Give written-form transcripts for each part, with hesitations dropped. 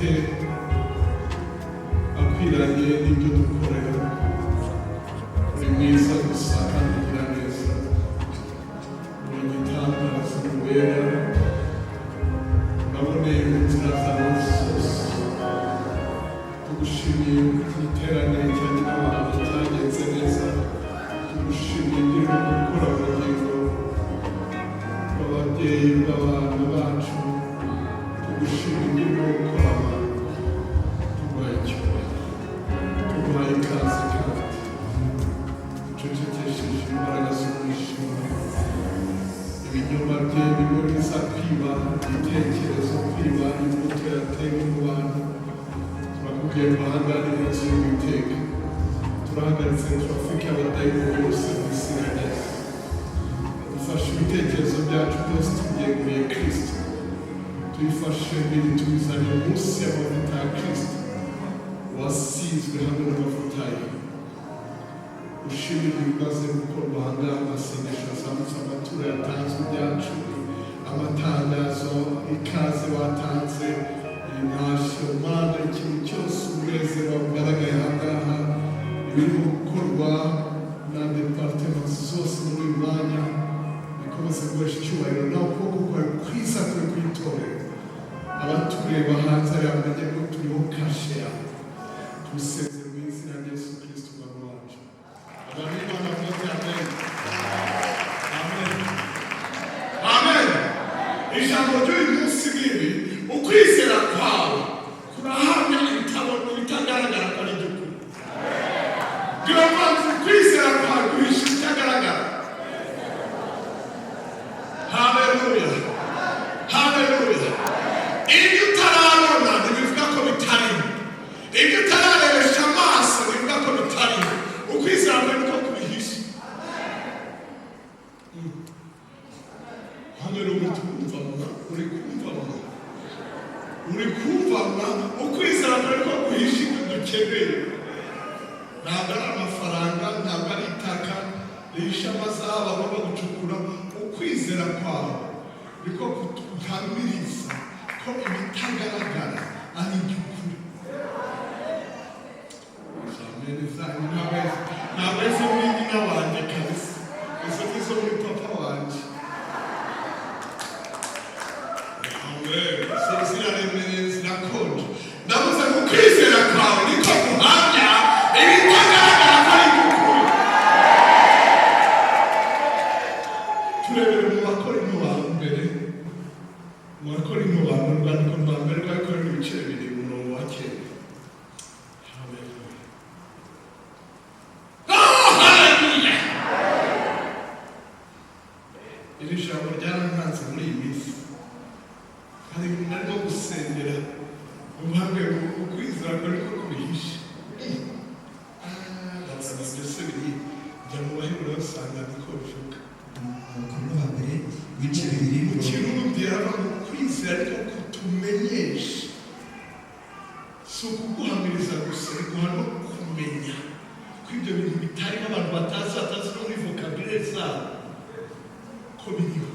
amavuta akwiranye n'ibyo dukorera uri mwiza gusa kandi ugira neza uri igitangaza wera uraboneye mu nzira zawe zose tugushimiye iterane cyane n'abantu cyagenze neza tugushimiye ibyo gukora ubugingo bw'ababyeyi bw'abana bacu tugushimiye ibyo gukora abantu tuguhaye icyubahiro tuguhaye ikaze kandi ducecekesheje imbaraga zo kwishima ibinyoma bye bimwe biza kwiba ibitekerezo kwiba imbuto yatewe mu bantu turakubwiye guhanganira inzu y'Uwiteka turahagaritse turafike abadayimoni bose mu izina rya Yesu dufashe ibitekerezo byacu byose tubyeguriye Kristo tuyifashe mbere tubizane munsi y'amavuta ya Kristo wasizwe hamwe n'amavuta ye ushimire ibimaze gukorwa ahangaha amasengesho azamutse amaturo yatanzwe byacu amatangazo ikaze watanze intashyo mana ikintu cyose umunezero ugaragaye ahangaha ibirimo gukorwa na departements zose muri uyu mwanya bikomeze guhesha icyubahiro nawe ukuboko kwawe kwiza kuri kwitorera abatureba hanze bamenye ko turiho kashe yawe tubisezere mu izina rya Yesu Kristo umwami wacu abantu b'Imana bose amen amen amen ijambo ry'uyu munsi ngiri ukwizera kwawe kurahamya ibitagaragara ko ari iby'ukuri ngira mpamvu ukwizera kwawe guhisha ibitagaragara haleluya haleluya ibyo utarabona ntibivuga ko bitarimo ibyo utararebesha amaso ntibivuga ko bitarimo ukwizera kwawe niko kubihisha haleluya tukumva uri kumva ukwizera kwawe niko guhisha ibyo dukeneye ntabwo ari amafaranga ntabwo ari itaka rihisha amasaha bagomba gucukura ukwizera kwawe niko kutamiriza ko ibitagaragara ari iby'ukuri ntabwo izo muri nyina wanjye kabisa izo nizo muri papa wanjye ziraremereye zirakonje ndavuze ngo ukwizera kwawe niko guhamya ibitagaragara ko ari iby'ukuri turebere mu bakorinto ba mbere urwandiko rwa mbere rwakorewe ibice bibiri umurongo wa 9 iri jambo ryarantanze muri iyi minsi hari ibintu arimo gusengera ubuhamwe ukwizera kwawe niko kubihisha ndatsaba byose biri jya mu baheburayo usanga niko bivuga Abakorinto ba mbere ibice bibiri mu kirundi haravuga ngo kwizera ariko kutumenyesha si ukuguhamiriza gusa biguha no kumenya ko ibyo bintu bitarimo abantu batazi no muri vocabulaire zabo ko biriho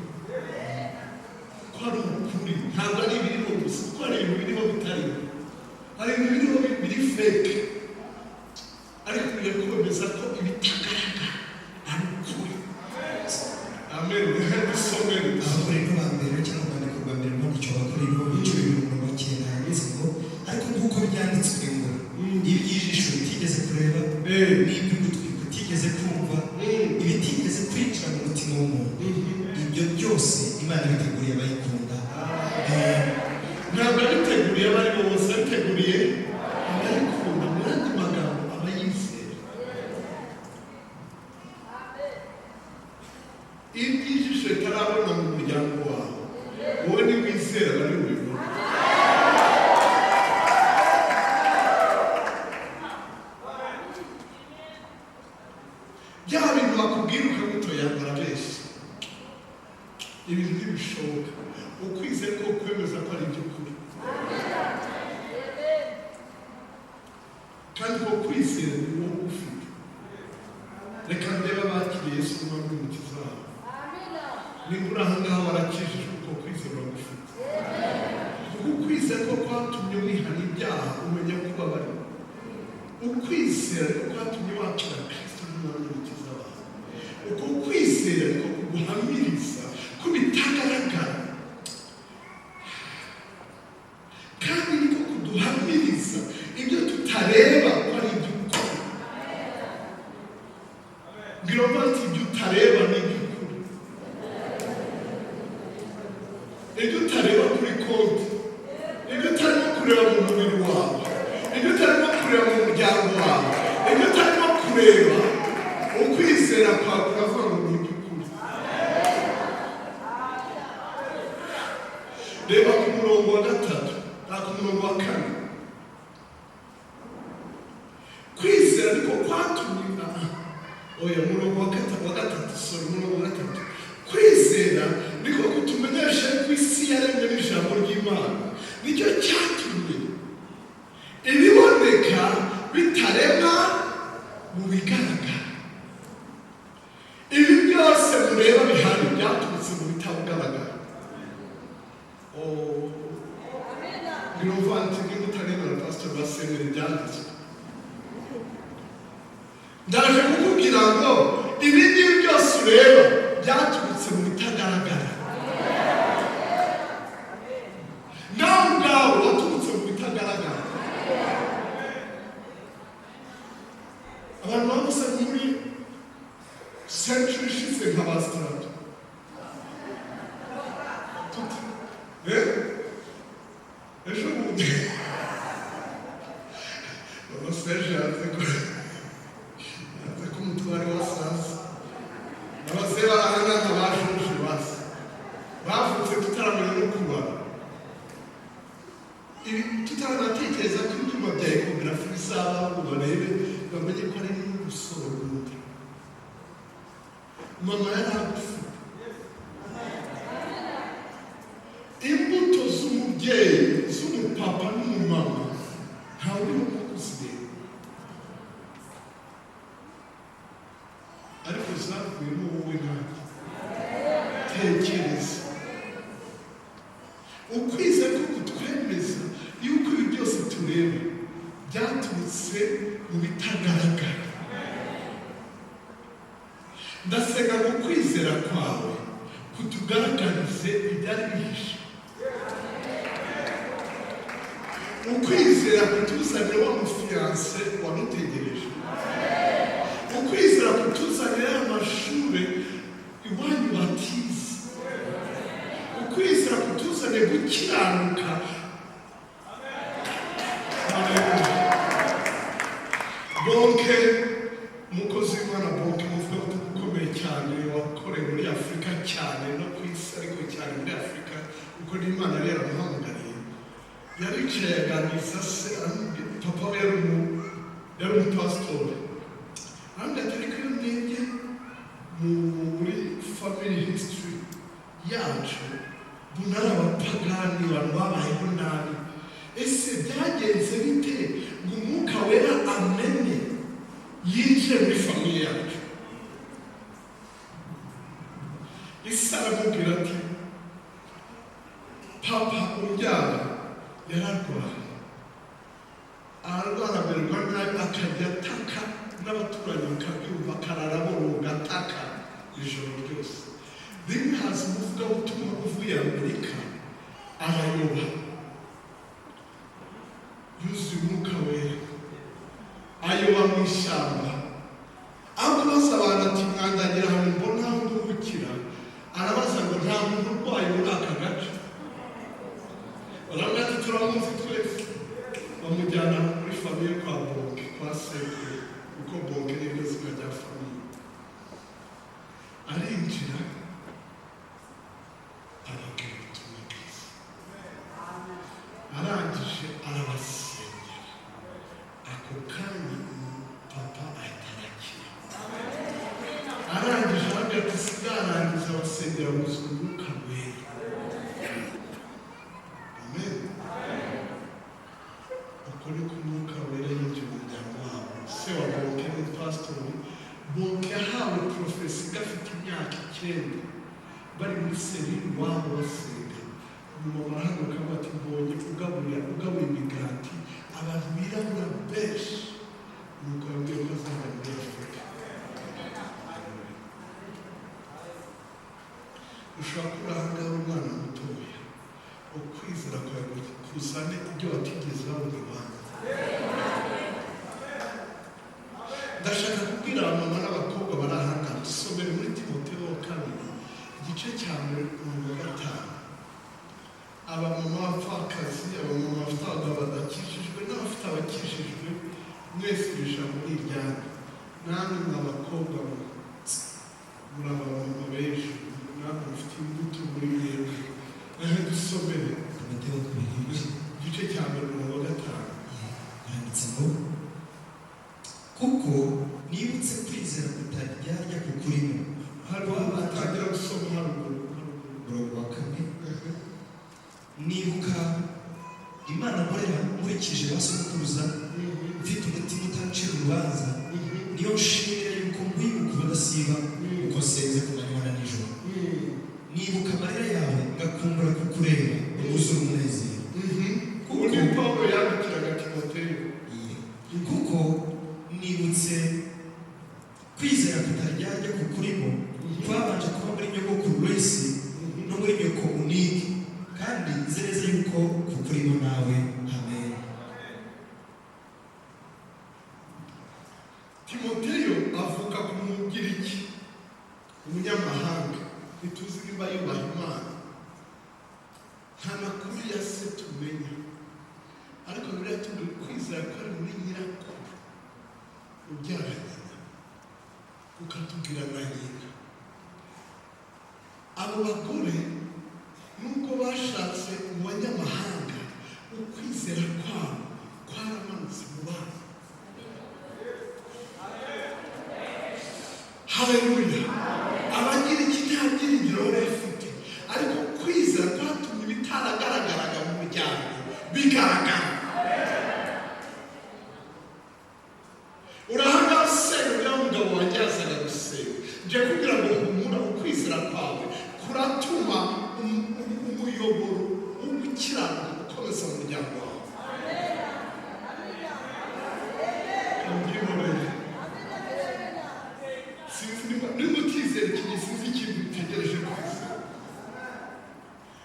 ko ari ukuri ntabwo ari ibiriho gusa ko hari ibintu biriho bitariho hari ibintu biriho biri fake ariko biriya kubemeza ko ibitagaragara ari ukuri amen dusomere Abakorinto ba mbere cyangwa urwandiko rwa mbere rwanditswe Abakorinto ibice bibiri umurongo wa 9 handitse ngo ariko nk'uko byanditswe ngo iby'ijisho bitigeze kureba n'iby'ugutwi kutigeze kumva ibitigeze kwinjira mu mutima w'umuntu ibyo byose Imana biteguriye abayikunda ntabwo abiteguriye abari bose abiteguriye abayikunda mu yandi magambo abayizera iby'ijisho ritarabona mu muryango wawe wowe niwizera bari bubibona bya bintu bakubwira ukagutoya barabeshya ibintu ntibishoboka ukwizera ko kwemeza ko ari iby'ukuri kandi ko kwizera ni wowe ufite reka ndebe abakiriye Yesu n'umwami w'umukiza wabo niba uri aha ngaha warakijijwe uko kwizera uragufite kuko ukwizera ko kwatumye wihana ibyaha umenya ko ubabarira. Ukwizera ko kwatumye wakira Kristo nk'umwami n'umukiza wawe. Uko kwizera ko kuguhamiriza ko bitagaragara kandi niko kuduhamiriza ibyo tutareba ko ari iby'ukuri. Ngiroma ati ibyo utareba ni iby'ukuri. Ibyo utareba kuri konti, ibyo utarimo kureba mu mubiri wawe, ibyo utarimo kureba mu muryango wawe, ibyo utarimo kureba, ukwizera kwawe kuravuga ngo ni iby'ukuri. Reba ku murongo wa 3 na ku murongo wa 4. Kwizera niko kwatumye murongo wa 3 sorry, murongo wa 3. Kwizera niko kutumenyesha ko isi yaremwe n'ijambo ry'Imana. Nicyo cyatumye ibiboneka bitarema mu bigaragara. Ibi byose mureba bihari byaturutse mu bitabugaragara. Ngirovanti n'umutaremera Pastor Basengera ibyanditswe. Ndaje kukubwira ngo ibi ngibi byose ureba byaturutse mu bitagaragara. Nawe ubwawe waturutse mu bitagaragara. Abantu bose muri century ishize nk'abasitaratu. Ejo bundi abaseje yaze ko umutware wasaza abase barahana nk'abashushe basa bavutse tutaramenya no kubara. Ibi tutanatekereza ko ibyuma bya ekogarafi bisaba ngo barebe bamenye ko ari n'umusoro w'undi. Mama yaragufu. Imbuto z'umubyeyi z'umupapa n'umumama ntawe urimo kuzireba, ariko zavuyemo wowe nanjye. Tekereza. Ukwizera ko kutwemeza yuko ibi byose tureba byaturutse mu bitagaragara. Ndasenga ngo kwizera kwawe kutugaragarize ibyari bihishe. Ukwizera kutuzanira wa mufiyanse wamutegereje. Ukwizera kutuzanira amashuri iwanyu batize. Ukwizera kutuzanira gukiranuka. Bonke umukozi w'Imana Bonke muvuga ko ukomeye cyane wakoreye muri Afurika cyane no ku isi ariko cyane muri Afurika kuko n'Imana yari yaramuhamagariye. Yaricaye aganiriza se, papa we yari umupasitori. Ariko iyo ndebye muri family history yacu mbona ari abapagani, abantu babayeho nabi. Ese byagenze bite ngo umwuka wera amenye yinjire muri famille yacu? Isi aramubwira ati papa umbyara yararwaye, ararwaramerwa nabi akajya ataka n'abaturanyi bakabyumva, akarara boroga ataka ijoro ryose. Rimwe haza umuvugabutumwa uvuye Amerika arayoba, yuzuye umwuka wera, ayoba mu ishyamba. Aho kubaza abantu ati mwandagira ahantu mbona aho nduhukira, arabaza ngo nta muntu urwaye muri aka gace. Baramubwira ati turamuzi twese. Bamujyana muri famiye kwa Bonke, kwa sekuru, kuko Bonke ni ryo zina rya famiye. Arinjira ababwira ubutumwa bwiza. Arangije arabasengera. Ako kanya papa ahita arakira. Arangije arabwira ati sigarangiza abasengera gusa umwuka wera. Amen. Uko niko umwuka wera yinjiye mu muryango wabo. Se wa Bonke ni pasitori. Bonke yahawe porofesi gafite imyaka 9 bari muri serire wabo basenga. Umumama arahaguruka ati mbonye ugabura tuzane ibyo watugezaho mu Rwanda. Ndashaka kubwira abamama n'abakobwa bari aha ngaha, dusomere muri Timoteyo wa kabiri igice cya mbere umurongo wa 5. Abamama b'abapfakazi, abamama bafite abagabo badakijijwe n'abafite abakijijwe, mwese iri jambo ni iryanyu. Namwe mw'abakobwa muri abamama benshi, namwe mufite imbuto muri mwebwe. Dusomere Timoteyo kabiri igice cya mbere umurongo wa 5. handitse ngo kuko nibutse kwizera kutaryarya kukurimo. Hano batangira gusoma haruguru umurongo wa 4. Nibuka Imana nkorera nkurikije ba sokuruza, mfite umutima utacira urubanza, niyo nshimira yuko nkwibuka ubudasiba uko nsenze ku manywa na nijoro. Nibuka amarira yawe ngakumbura kukureba wuzura umunezero. kuko Pawulo yandikiraga Timoteyo. Kuko nibutse kwizera kutaryarya kukurimo kwabanje kuba muri nyogokuru Loisi no muri nyoko Unike, kandi nzi neza yuko kukurimo nawe. Amen. Timoteyo avuka ku Mugiriki, umunyamahanga, ntituzi niba yubaha Imana, nta makuru ya se tumenya, ariko Bibiliya itubwira kwizera ko ari muri nyirakuru ubyara nyina, ukatubwira na nyina. Abo bagore nubwo bashatse mu banyamahanga, ukwizera kwabo kwaramanutse mu bana. Haleluya. Abagiriki nta byiringiro bari bafite, ariko kwizera kwatumye ibitaragaragaraga mu muryango bigaragara. Urahanga usenga uriya mugabo wanjye yazaga gusenga, nje kugira ngo humura ukwizera kwawe kuratuma umuyoboro w'ugukiranuka ukomeza mu muryango wawe. Niba utizera ikintu sinzi ikintu utegereje kwizera.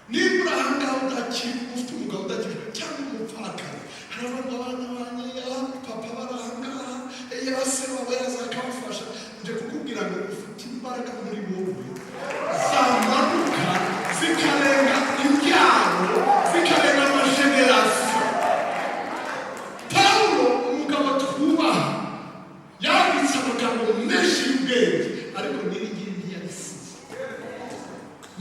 Niba uri aha ngaha udakira, ufite umugabo udakira cyangwa umupfakazi, hari abana banjye, papa bari aha ngaha, se waba yaza akabafasha, nje kukubwira ngo ufite imbaraga muri wowe zamanuka zikarenga imbyaro, zikarenga amajenerasiyo. Pawulo umugabo twubaha yanditse amagambo menshi y'ubwenge, ariko n'irigiri ntiyarisize.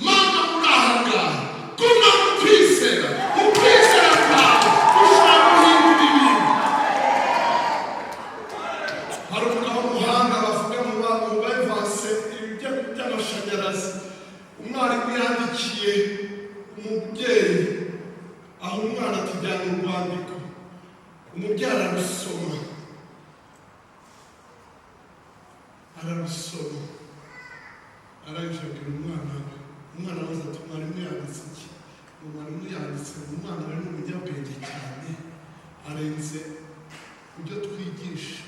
Mama muri aha ngaha, guma mu kwizera, ukwizera kwawe ushobora guhindura ibintu. Hari umugabo w'umuhanga bavuga mu bavanse by'amashanyarazi, umwarimu yandikiye umubyeyi, aho umwana atujyana urwandiko, umubyeyi ararusoma, arangije abwira umwana we. Umwana abaza ati mwarimu yanditse iki? Mwarimu yanditse ngo umwana we ni umunyabwenge cyane, arenze ibyo twigisha,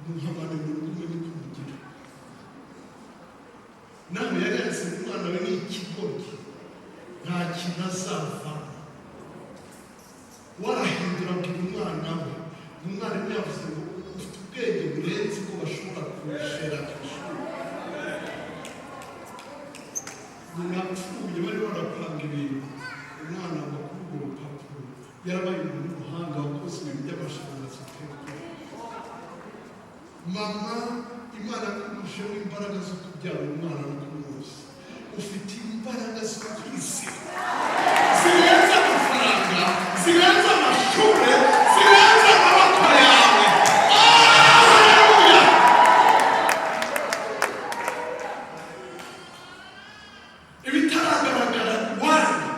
muhamane mu rurimi n'ikumugira. Nawe yari yanditse ngo umwana we ni ikigoryi, nta kintu azavamo. Warahindura abwira umwana we, umwarimu yavuze ngo ufite ubwenge burenze ko bashobora kubushera ku ishuri. Napfuye bari barapanga ibintu, umwana ngo kuri urwo rupapuro yarabaye umuntu w'umuhanga wakoze ibintu by'amashanyarazi utekwa. Mama, Imana yakurushijeho imbaraga zo kubyara umwana no kumuzi. Ufite imbaraga zo kwizera zirenze amafaranga, zirenze amashuri, zirenze amaboko yawe. Haleluya. Ibitaragaragara wanyu,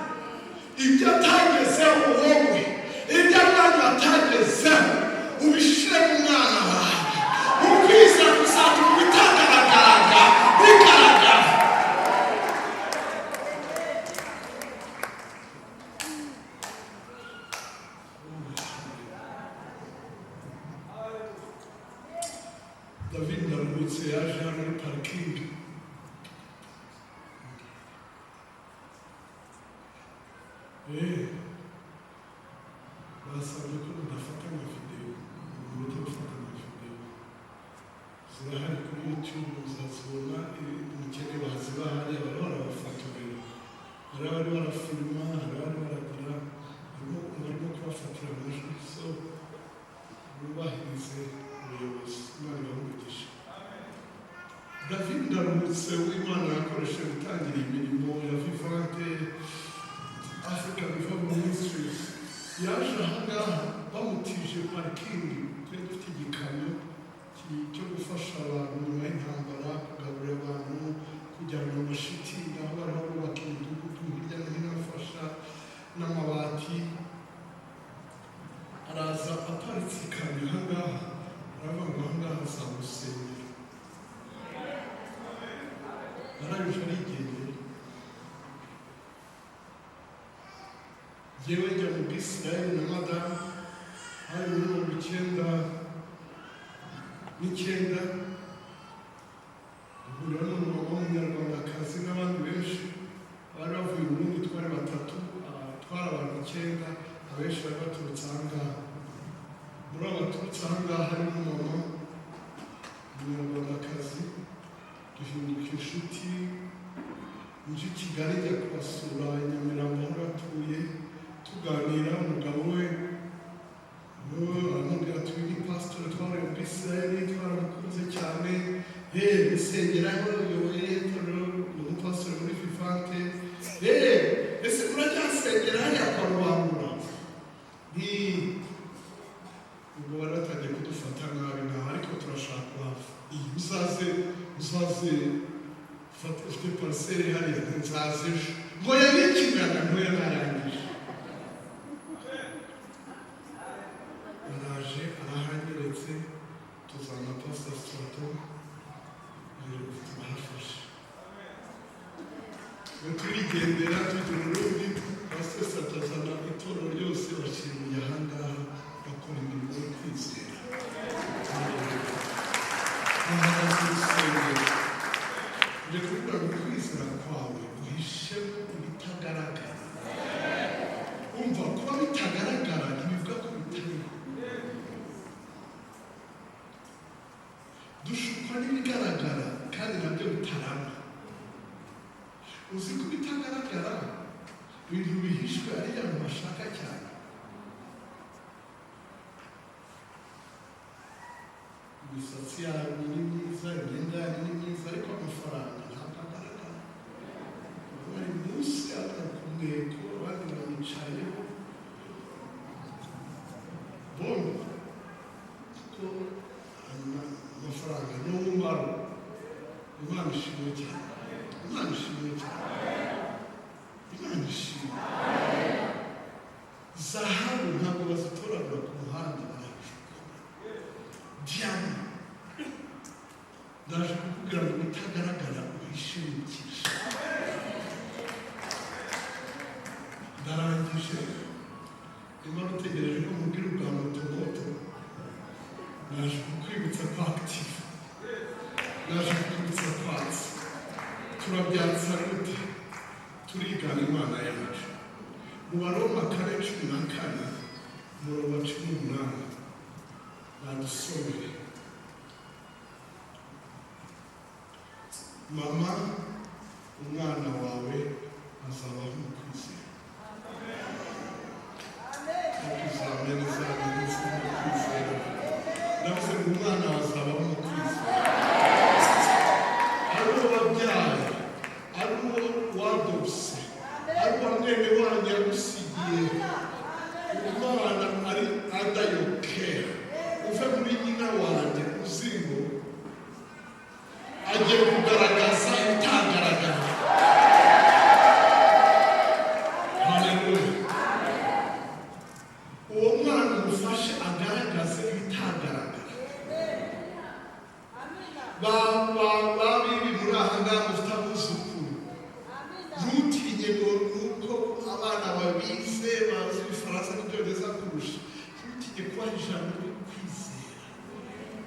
ibyo atagezeho wowe, ibyo abandi batagezeho, ubishyire mu mwana wawe. Ukwizera kuzatuma ibitagaragara bigaragara. David Ndaruhutse yaje hano muri parikingi, basabye ko mudafata amavidewo, mujye gufata amavidewo. Zirahari kuri YouTube, muzazibona, umukene bazibaha hariya bari barabafotorera. Hari abari barafilima, hari abari baragira, barimo kubafatira amajwi, so bubahirize ubuyobozi, Imana ibahe. David Ndaruhutse w'Imana yakoresheje gutangira imirimo ya Vivante Africa Revival Ministries, yaje ahangaha bamutije parikingi, twari dufite igikamyo cyo gufasha abantu nyuma y'intambara, kugaburira abantu, kujyana amashitingi aho bariho bubaka imidugudu hirya no hino bafasha n'amabati. Araza aparitse ikamyo ahangaha, aravuga ngo ahangaha hazamusengera. Arangije arigendera. Jyewe njya mu Bwisirayeli na madamu, hari muri 1999, duhurira n'umumama w'umunyarwandakazi n'abandi benshi bari bavuye i Burundi, twari batatu, twari abantu 9, abenshi bari baturutse ahangaha. Muri abo baturutse ahangaha harimo umumama w'umunyarwandakazi, duhinduka inshuti, nje i Kigali njya kubasura i Nyamirambo aho batuye, tuganira. Umugabo we aramubwira ati uyu ni pasitoro twari mu Bwisirayeli, twaramukunze cyane, gusengeraho uyoboye itorero, ni umupasitoro muri Vivante, ese uracyasengera hariya kwa Rubangura? Ubwo bari batangiye kudufata nabi nawe, ariko turashaka kuhava. Uzaze fata ufite pariseri hariya, nzaze ejo. Ngo yabikingana ntoya narangije. Araje arahanyeretse, tuzana Pastor Strato, turahafashe. Ngo turigendera tujya Burundi, Pastor Strato azana itorero ryose bashyiriye ahangaha, bakora imirimo yo kwizera. Ujya kuvuga ngo kwizera kwawe uhishemo ibitagaragara. Umva, kuba bitagaragara ntibivuga ko bitariho. Dushukwa n'ibigaragara kandi nabyo bitarama. Uzi ko bitagaragara ibintu bihishwe ari abantu bashaka cyane. Imisatsi yawe ni myiza, imyenda yawe ni myiza, ariko amafaranga ntabwo agaragara. Bari munsi y'akantu k'umweko, abandi baricayeho. Bombi ko amafaranga ni umumaro. Imana ishimwe cyane. Imana ishimwe cyane. Imana ishimwe. Zahabu ntabwo bazitoragura ku muhanda, diyama. Ndaje kukubwira ngo bitagaragara uhishimikisha. Ndarangije, Imana utegereje ko mubwira ubwa moto. Ndaje kukwibutsa kwa active. Ndaje kukwibutsa kwatsi. Turabyatsa gute? Turigana Imana yacu. Mu Baroma 4:14, umurongo wa 18, nadusomere. Mama, umwana wawe azabaho mu kwizera. Tuzamene zabirinze mu kwizera. Navuze ngo umwana azabaho mu kwizera. Ari uwo wabyaye, ari uwo wadopse, ari uwo mwene wanyu yagusigiye. Umwana ari adayokera. Uve muri nyina wanjye uzingo agiye kugaragaza itagaragara. Haleluya. Uwo mwana umufashe agaragaze ibitagaragara. Babibi muri ahangaha mufite abuzukuru, ntutinye ngo nuko abana babize bazi Igifaransa n'Icyongereza kurusha, ntutinye kuba ijambo ryo kwizera.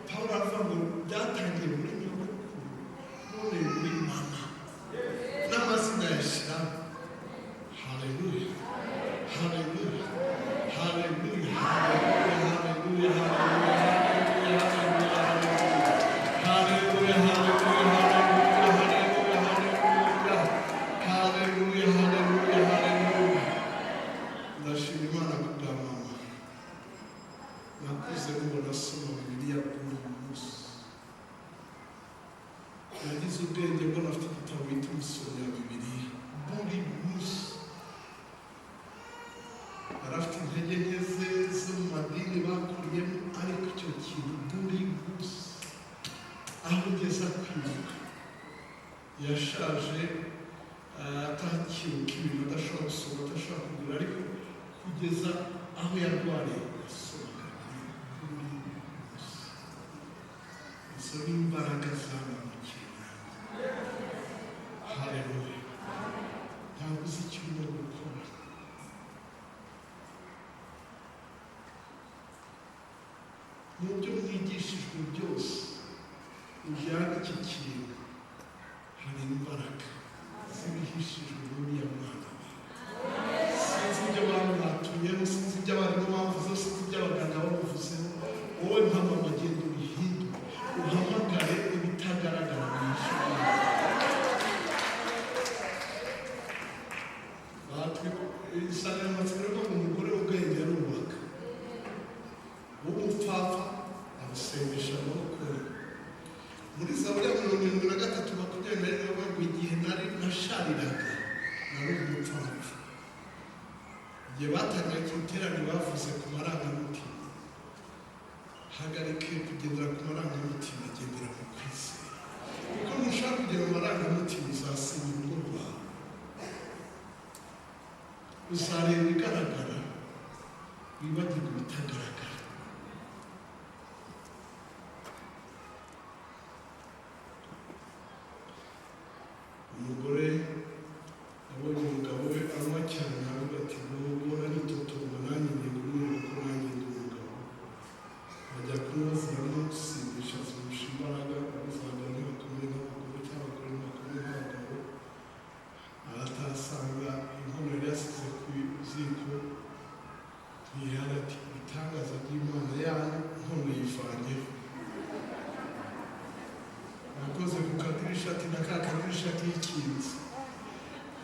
Pawulo aravuga ngo byatangiye muri nyogokuru, none muri mama, n'amazina yashyiraho. Haleluya, haleluya, haleluya, mwigeze mubona asoma Bibiliya buri munsi. Nagize ubwenge mbona afite igitabo bita imisoro ya Bibiliya buri munsi. Arafite intege nke ze zo mu madini bakuriyemo, ariko icyo kintu buri munsi aho ugeza kwibuka. Yashaje atakibuka ibintu adashobora gusoma, adashobora kugura, ariko kugeza aho yarwariye asohoka buri munsi. Izo ni imbaraga zamukiye. Haleluya. Ntabwo uzi icyo urimo gukora. Mu byo mwigishijwe byose ujyana iki kintu, hari imbaraga zibihishijwe muri ya mwana. Sinzi ibyo bamwatumyeho, sinzi ibyo abarimu bavuze, sinzi ibyo abaganga bamuvuzeho. Wowe nka mama genda ubihindure, uhamagare ibitagaragara mu ishuri. Insanganyamatsiko ivuga ngo umugore w'ubwenge arubaka, w'umupfapfa amusengesha amaboko ye. Muri Zaburi ya 73:21 bavuga ngo igihe nari nashariraga nari umupfapfa. Igihe batangiye igiterane bavuze ku marangamutima. Hagarike kugendera ku marangamutima, gendera ku kwizera. Kuko nushaka kugera mu marangamutima uzasenya urugo rwawe. Uzareba ibigaragara, wibagirwe ibitagaragara. Umugore abonye umugabo we anywa cyane, aravuga ati ubona nitotomba nanjye ngenda umweru ko nanjye ndi umugabo. Bajya kunoza aramusindisha, azirusha imbaraga, abazagabo ntibakomeye nk'abagore cyangwa abagore ntibakomeye nk'abagabo. Atasanga inkono yari yasize ku ziko, ntiyari ati ibitangaza by'Imana yanyu inkono yivanyeho. Nakoze ku kadirisha ati na ka kadirisha kikinze.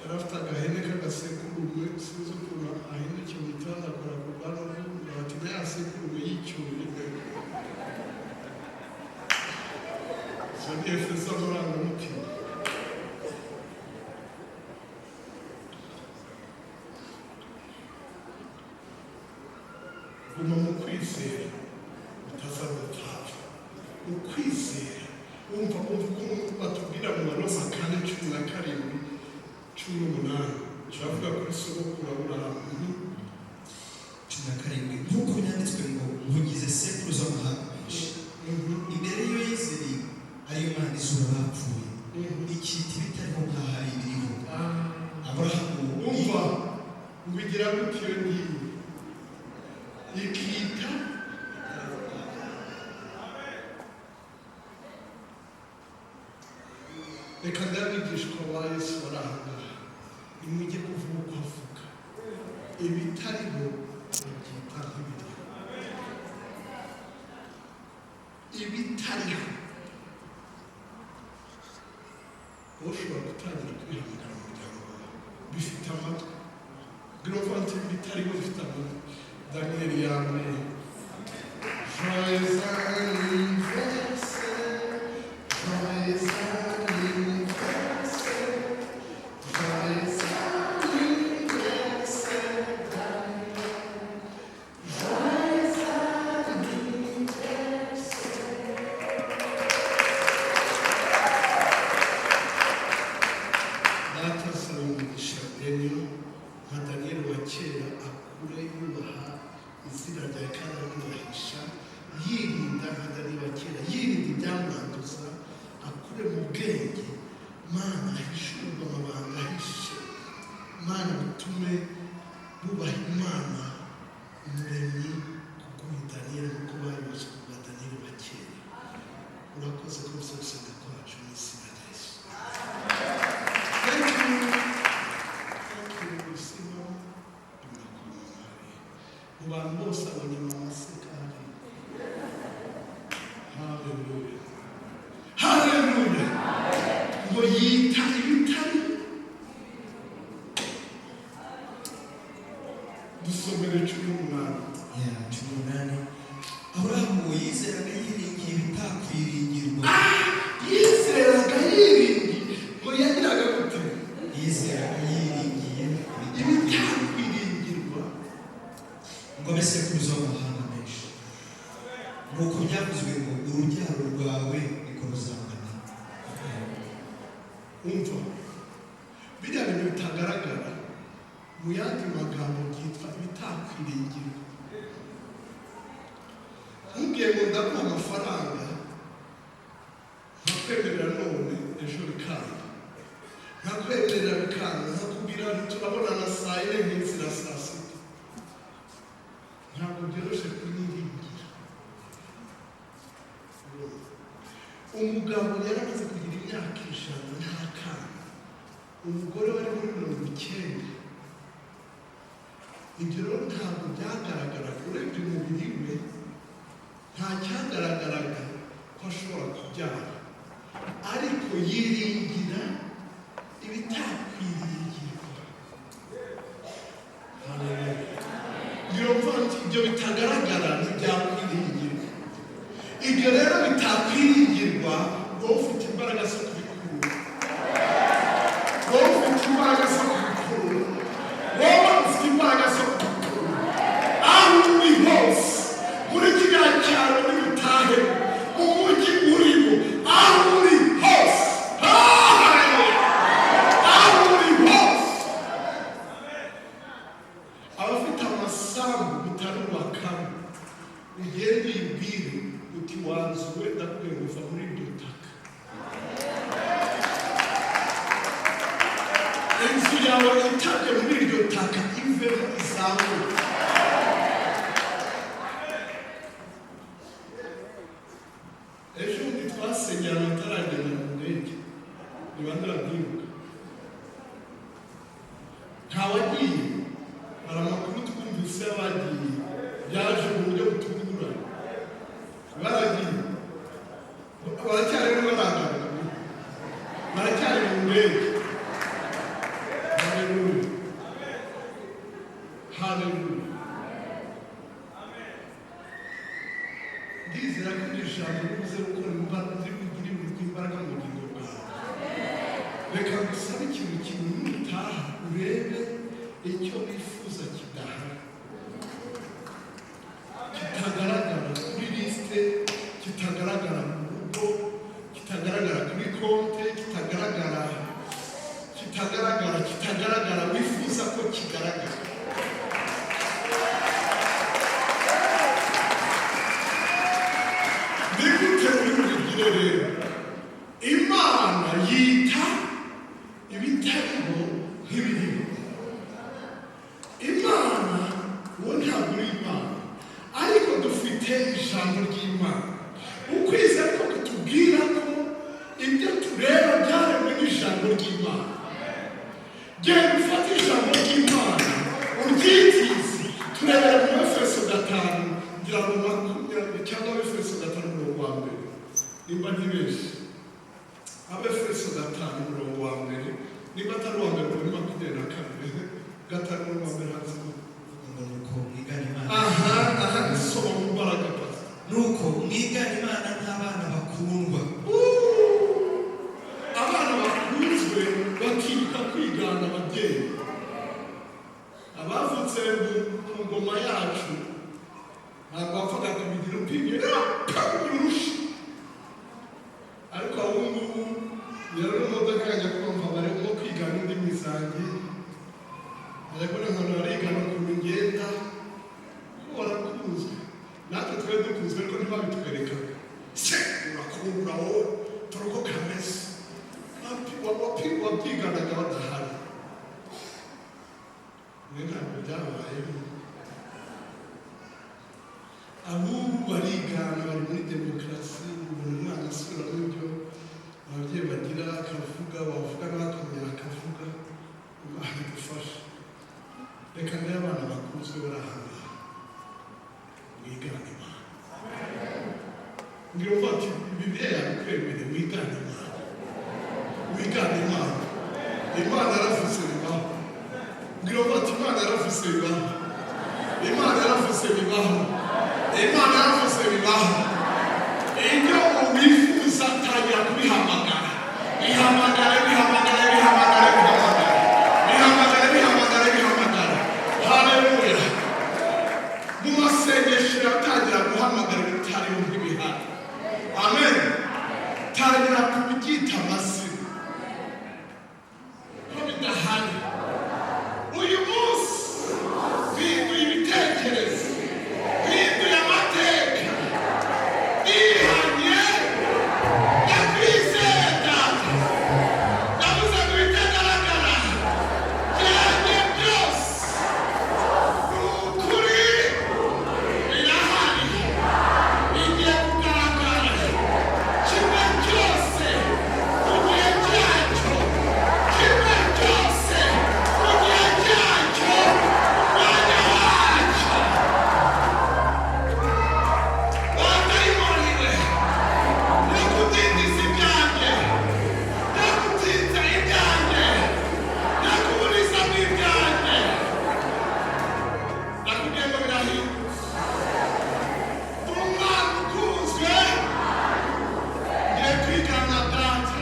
Yari afite agahene k'agasekurume, sinzi ukuntu ahindukiye mu gitanda akora ku bwanwa bwe, ati na ya sekurume yicyuye. Izo ni efe z'amarangamutima. Guma mu kwizera utazagutapfa. Ukwizera wumva ko batubwira mu Baroma 4:17-18 turavuga kuri sogokuru Aburahamu 17 nk'uko byanditswe ngo mugize sekuruza w'amahanga menshi. Imbere y'iyo yizeye ariyo Mana izura abapfuye, ikita ibitariho nk'aho ari ibiriho. Aburahamu wumva ubigira gutyo iyo ngiyo ikita reka ndabigishwa ba Yesu barahangaha, nimujye kuvuga uko avuga. Ibitariho babyita nk'ibiriho. Ibitariho ushobora gutangira kwihangira mu muryango wawe bifite amatwi. Grovante ibitariho bifite amatwi. Daniel yambaye joyeux anniversaire, joyeux anniversaire, joyeux anniversaire, joyeux anniversaire. Data asaba umugisha Daniel nka Daniel wa kera, akure yubaha izina rya kandi aryubahisha, yirinda nka Daniel wa kera, yirinda ibyamwanduza, akure mu bwenge. Mana ahishurwa amabanga ahishe. Mana utume bubaha Imana umuremyi kuko Daniel nk'uko bayoboje kuba Daniel wa kera. Urakoze ko gusenga kwacu mu izina rya Yesu. Thank you. Mu bantu bose abanyamama aseka. Haleluya. Haleluya. Ngo yita ibitari. Dusomere 18. ya 18. amahanga menshi nuko byavuzwe ngo urubyaro rwawe niko ruzangana. umva biriya bintu bitagaragara mu yandi magambo byitwa ibitakwiringirwa. nkubwiye ngo ndaguha amafaranga nkakwemerera none ejo bikanga, nkakwemerera bikanga, nkakubwira turabonana saa yine nk'inzira saa sita. ntabwo byoroshye kuyiringira. umugabo yaramaze kugira imyaka 100 nta kana, umugore wari muri 90. ibyo rero ntabwo byagaragaraga, urebye umubiri we nta cyagaragaraga ko ashobora kubyara, ariko yiringira ibitakwiringirwa. niyo mpamvu ibyo bitagaragara ntibyakwiringirwa. ibyo rero bitakwiringirwa, wowe ufite imbaraga zo kubikura, wowe ufite imbaraga zo kubikura, wowe ufite imbaraga zo kubikura. aho uri hose muri kiriya cyaro uri butahe, mu mujyi urimo, aho uri hose, aho uri hose, abafite amasambu bitarubakamo, ugende uyibwire uti wanzuwe, ndakubwiye ngo uva muri iryo taka. inzu yawe itajya muri iryo taka, iveho izamuke. ejo bundi twasenyera amataragenda mu ndege, niba ndabyibuka, ntawagiye, hari amakuru twumvise y'abagiye, byaje mu buryo butunguranye. baragiye, baracyari baragaruka, baracyari mu ndege. haleluya, haleluya. ndizera ko iri jambo ribuze gukora imbaraga mu bugingo bwawe. reka gusabe ikintu kimwe, nutaha urebe icyo wifuza kidahari, kitagaragara kuri lisite, kitagaragara mu rugo, kitagaragara kuri konte, kitagaragara wifuza ko kigaragara. nigute uri bugire rero? imana yita ibitariho nk'ibiriho. imana uwo ntabwo uri imana, ariko dufite ijambo ry'imana. ukwizera ko kutubwira ko ibyo tureba byaremwe n'ijambo ry'imana. genda ufate ijambo ry'imana uryitize. turebera mu Efeso 5 ngira ngo 20 cyangwa Efeso 5:1, nimba ntibeshye. Efeso 5:1, nimba atari uwa mbere muri 24 5:1 hanze nuko mwigana Imana. aha soma mu mbaraga pasi. nuko mwigana Imana nk'abana bakundwa. abana bakunzwe bakibuka kwigana ababyeyi. abavutse mu ngoma yacu ntabwo bapfaga kubigira upimye urusha. ariko aho ngubu rero n'imodoka yajya kumva barimo kwigana indimi zanjye, ariko n'ahantu barigana ukuntu ngenda, warakunzwe. natwe twari dukunzwe ariko ntibabitwerekaga. se urakundwa wowe, turi uko kameze. wabyiganaga badahari. ntabwo byabayeho. ahubwo barigana, bari muri demokarasi. buri mwana asubira mu byo ababyeyi bagira, akavuga, wavuga n'akongera akavuga. imana idufashe. reka mbere abana bakunzwe bari ahantu mwigana Imana. ngira uvuga ati bibiliya yabikwemereye, wigana Imana, wigana Imana. imana yaravuze bibaho. ngira uvuga ati imana yaravuze bibaho, imana yaravuze bibaho, imana yaravuze bibaho. ibyo wifuza tangira kubihamagara. bihamagare, bihamagare, bihamagare, bihamagare, bihamagare, bihamagare, bihamagare. haleluya. mu masengesho Yesu yatangira guhamagara ibitari mu nk'ibihano. Amen. Tangira kubyita amazina ko bidahari. Uyu munsi bihinduye ibitekerezo, bihinduye amateka, bihanye yakwizeye data. Nabuze ngo bitagaragara byanjye byose ni ukuri birahari, bigiye kugaragara kimwe cyose mu gihe cyacyo, kimwe cyose mu gihe cyacyo, umwanya wacyo. Wadayimoniwe no kudindiza ibyanjye, no gutinza ibyanjye, no kuburizamo ibyanjye, nakubwiye ngo birahindutse. Uri umwana ukunzwe, ngiye kwigana data.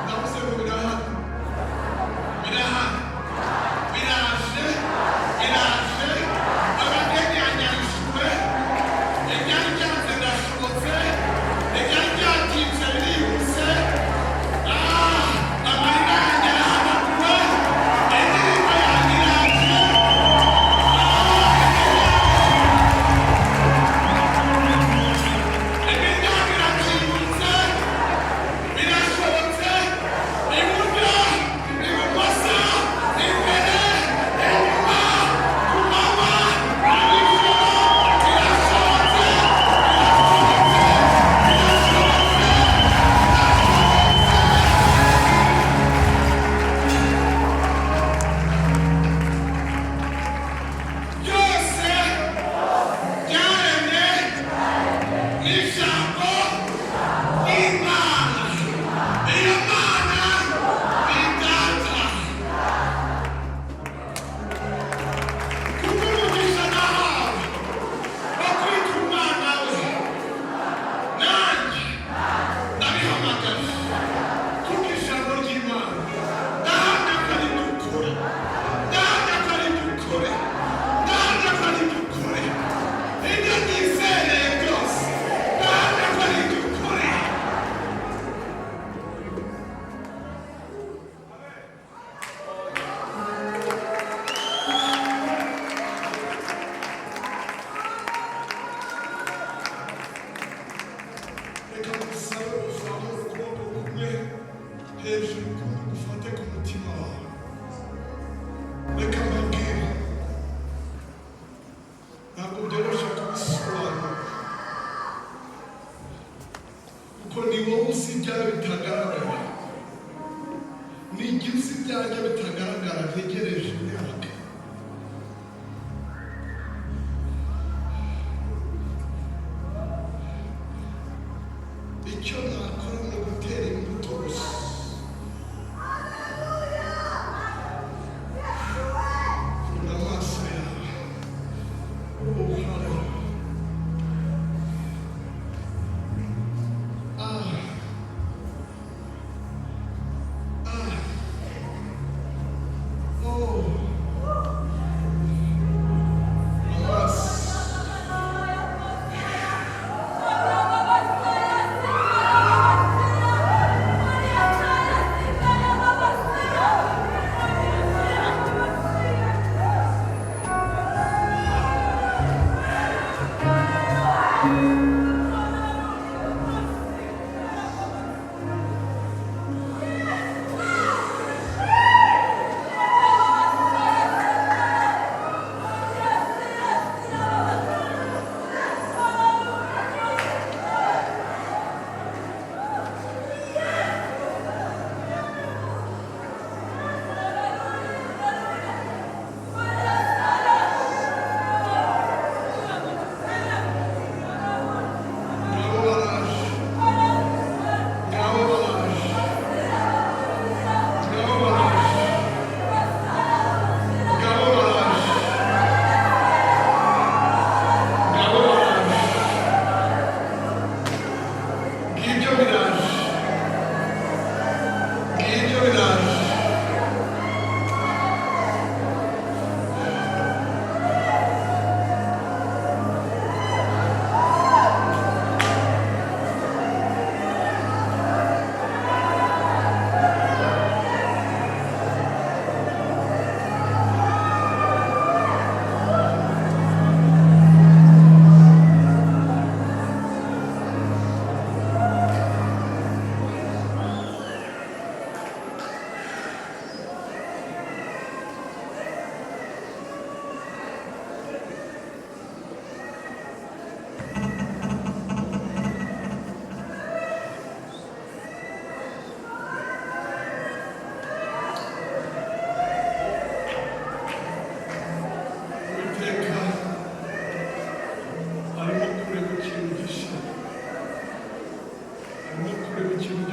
Navuze ngo birahari, birahari, biraje, biraje. Abageni yanyarijwe, ibyari byanze birashobotse, ibyari byatinze birihuse. Amarira yanjye arahanaguwe, indirimbo yanjye iraje. Imiryango irakingutse, birashobotse, iburyo, ibumoso, imbere, inyuma, ku manywa, nijoro, birashobotse, byose byaremwe n'ijambo ry'Imana. Iyo Mana ni Data. Kubw'umugisha nahawe wo kwitwa umwana we, nanjye ndabihamagaje kubw'ijambo ry'Imana. Ndahamya ko ari by'ukuri, ndahamya ko ari by'ukuri, ndahamya ko ari by'ukuri. Ibyo nizereye byose ndahamya ko ari by'ukuri. Reka ngusabe uzamure ukuboko kumwe hejuru, ukundi gufate ku mutima wawe. Reka mbabwire, ntabwo byoroshye kubisobanura, kuko ni wowe uzi ibyawe bitagaragara, ni jye uzi ibyanjye bitagaragara ntegereje imyaka. Icyo nakora ni ugutera imbuto gusa. Funda amaso yawe. Hallelujah. Amaso.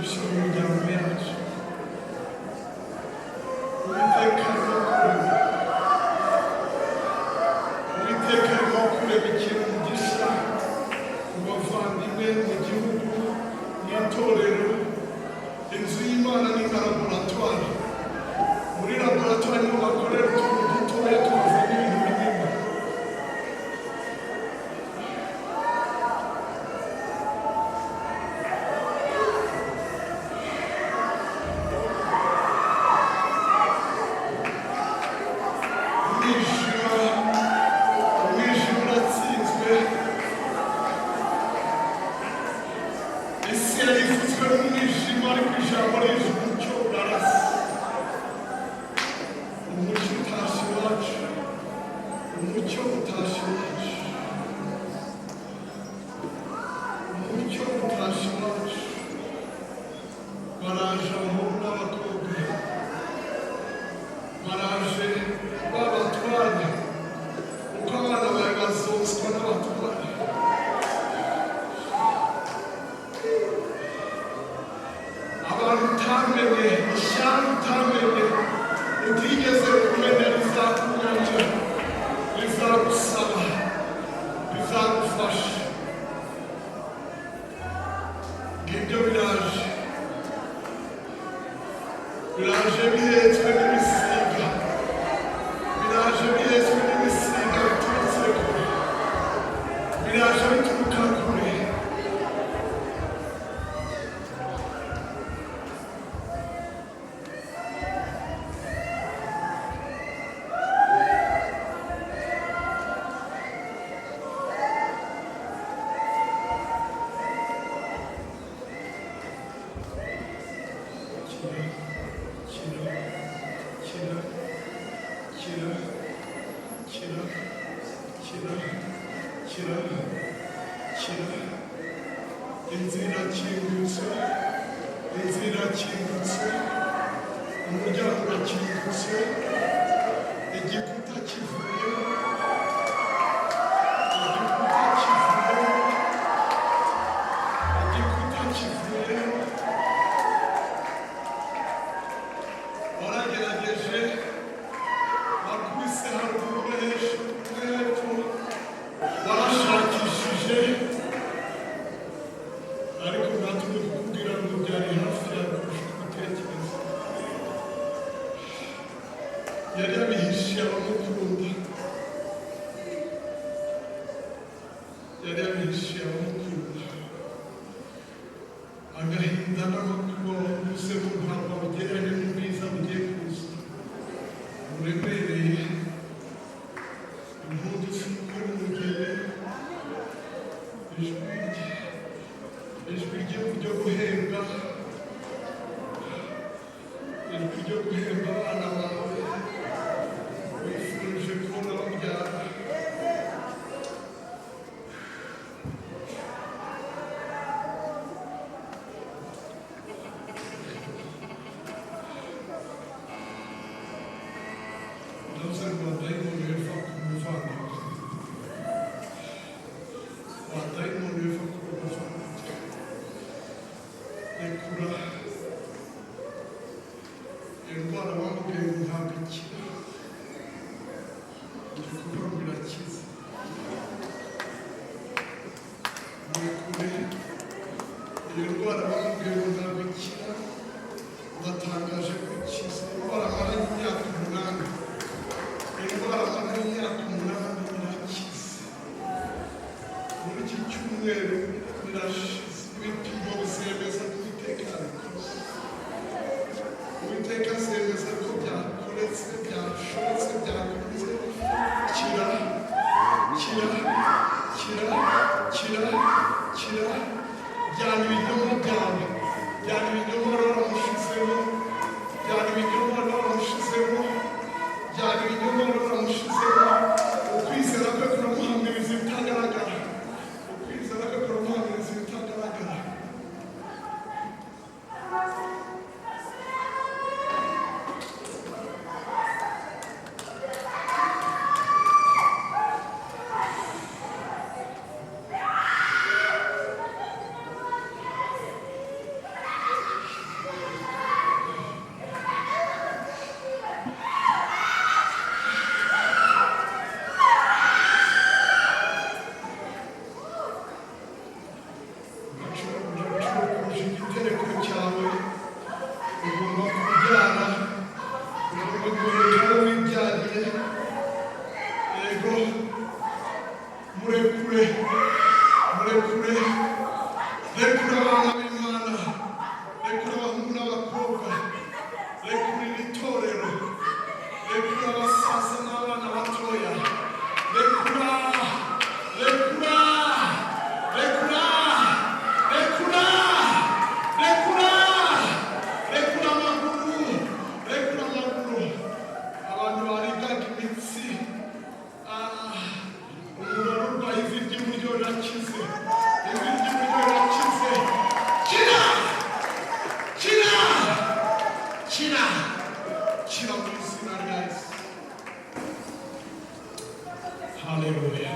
umugisha mu miryango yacu. Uwiteka arimo kurema, Uwiteka arimo kurema ikintu gishya mu bavandimwe, mu gihugu, mu itorero. Inzu y'Imana ni nka laboratwari. Muri laboratwari niho bakorera utuntu dutoya tuvamo ibintu binini. Umwijima uratsinzwe. Isi yari ifitwe n'umwijima, ariko ijambo riza umucyo urarasa. Umucyo utashye iwacu, umucyo utashye iwacu, umucyo utashye iwacu. Baraje abahungu n'abakobwa, baraje babatwara uko abana bawe bazoswa n'abatwara. Abantu utamenye, ishyanga utamenye, utigeze kumenya rizakunyanja, rizagusaba, rizagufasha. Ngibyo biraje, biraje bihetswe n'ibisiga, biraje bihetswe n'ibisiga biturutse kure, biraje bituruka kure. Inzira kingutse, inzira kingutse, umuryango urakingutse, igikuta kivuyeho, igikuta kivuyeho, igikuta kivuyeho. Waragerageje, wakubise haruguru no hejuru no hepfo, warashakishije, ariko natwe kukubwira ngo byari hafi yawe kurusha gutekereza. Yari yabihishiye abamukunda, yari yabihishiye abamukunda. Agahinda n'amakuba wanyuzemo ntabwo bugereranye n'ubwiza bugiye kuza, buremereye. Impundu z'umugore umugeni, ijwi ryo guhemba, ijwi ryo guhemba abana bawe wifurije kubona babyara. Ndavuze ngo abadayimoni biva ku muvandimwe, abadayimoni biva ku muvandimwe. Rekura indwara bamubwiye ngo ntabwo ikira, uri kuvuga ngo irakiza. Rekure iyo ndwara bamubwiye ngo ntabwo ikira, uratangaje ko ikiza. Indwara amaranye imyaka 8, indwara amaranye imyaka 8 irakiza. Muri iki cyumweru birashize, ibipimo bizemeza ko Uwiteka yabikoze. Uwiteka azemeza ko byakoretse, byashobotse, byakunze. Kira, kira, kira, kira, kira. Byana ibinyoma byawe, byana ibinyoma waramushizemo, byana ibinyoma waramushizemo, byana ibinyoma waramushizemo. Ukwizera kwe kuramuhamiriza ibitagaragara, ukwizera kwe kuramuhamiriza ibitagaragara. murekure murekure rekura abana b'Imana rekura abahungu n'abakobwa rekura iri torero rekura abasaza n'abana batoya rekura rekura rekura rekura rekura rekura amaguru rekura amaguru abantu barigaga imitsi umuntu urwaye ivi ry'iburyo rirakize ivi ry'iburyo rirakize kira kira kira kira mu izina rya Yesu haleluya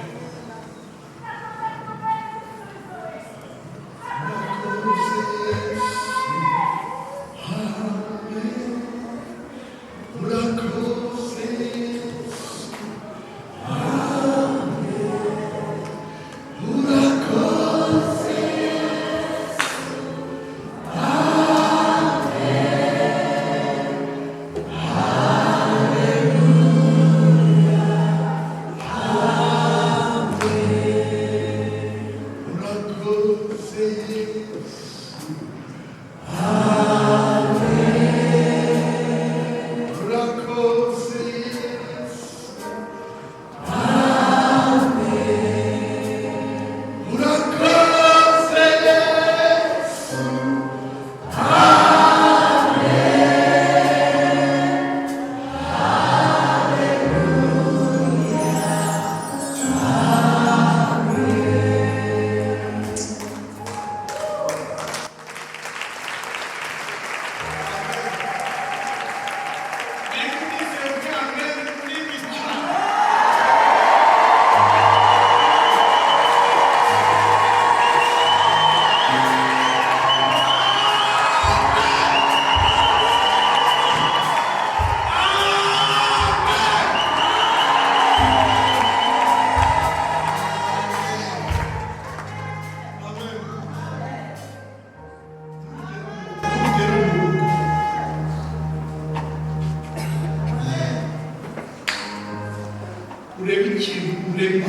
urebe ikintu urebe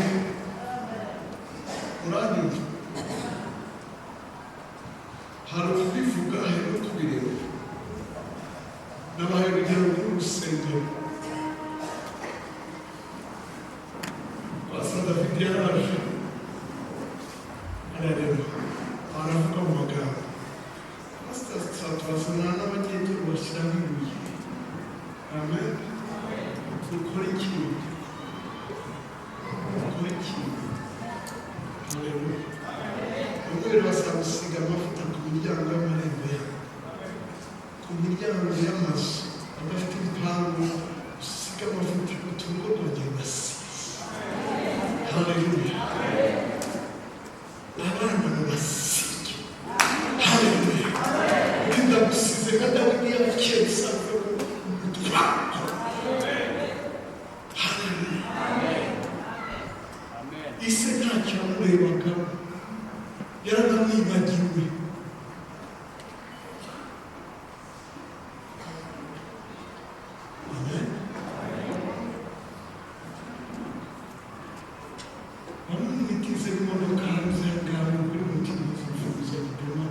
uranyumva hari ukubivuga hari no kubireba nabaye urugero rw'urusengero Pastor David yaraje arareba aravuga mu magambo Pastor Satwasana n'abagenti bashyiramo ibuye amen ukora ikintu Haleluya basagusiga amavuta ku miryango y'amarembo ku miryango y'amazu abafite ibipangu usiga amavuta ku turugo rwongera basize haleluya abana babasige haleluya ndagusize nka Dawidi yabikeza ise ntacyo yamurebagaho yaranamwibagiwe amen bamwitize imodoka hanze y'agawe kuri mutima zifuza gupima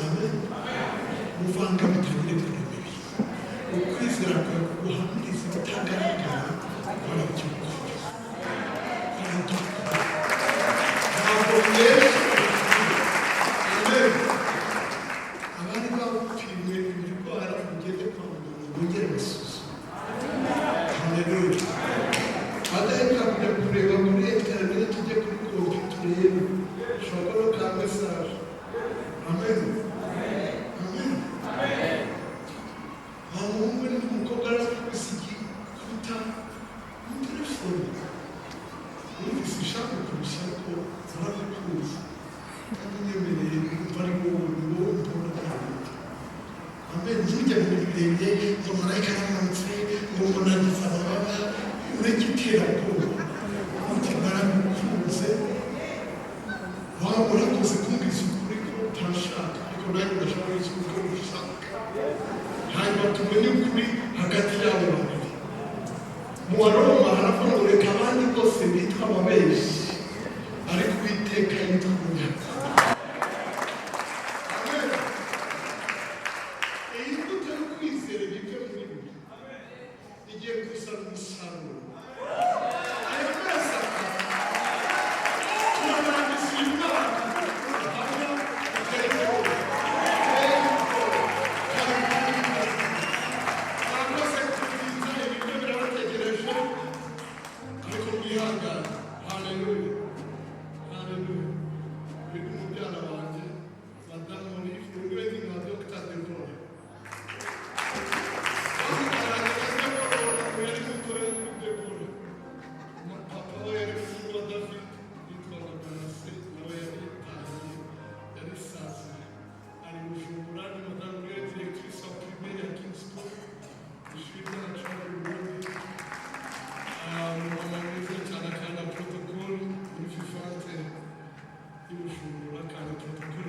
amen muvanga bitagire birebire ukwizera kwawe kuguhamiriza ibitagaragara kwarabyuka abari bapimwe ibirwara bigeze kwa muganga bongere basuzuma haleluya adahita kujya kureba muri interineti tujye kuri kompi turebe ushobora ka mesaje amen amen nta muhungu n'umukobwa arakubise igikuta muri telefone numvise ishaka kurusha ko urabikuza kandi nyemereye numva ari wowe mbona kandi amen ntujya mu bintu birebire ngo marayika aramanutse ngo umuntu agize amababa ureke iterabwoba umutima aragukunze waba urakoze kumbwiza ukuri ko utashaka ariko nanjye ndashobora kuko ushaka hanyuma tumenye ukuri hagati y'abo babiri mu waroma haravuga ngo reka abandi bose Haleluya. Haleluya. Uyu ni mubyara wanjye, madamu Olive, uyu niwe ni nka Dr. Deborah. Yari umugore wa Deborah. Papa we yari umugore wa David, yitwaga Manase, nawe yari yitahiye, yari sazi. Ari Bujumbura, ni madamu we directrice wa primaire ya Kingston, ishuri ryacu ari Burundi. Mama mwiza cyane akanda protocol muri Fifante y'Ubujumbura, akanda protocol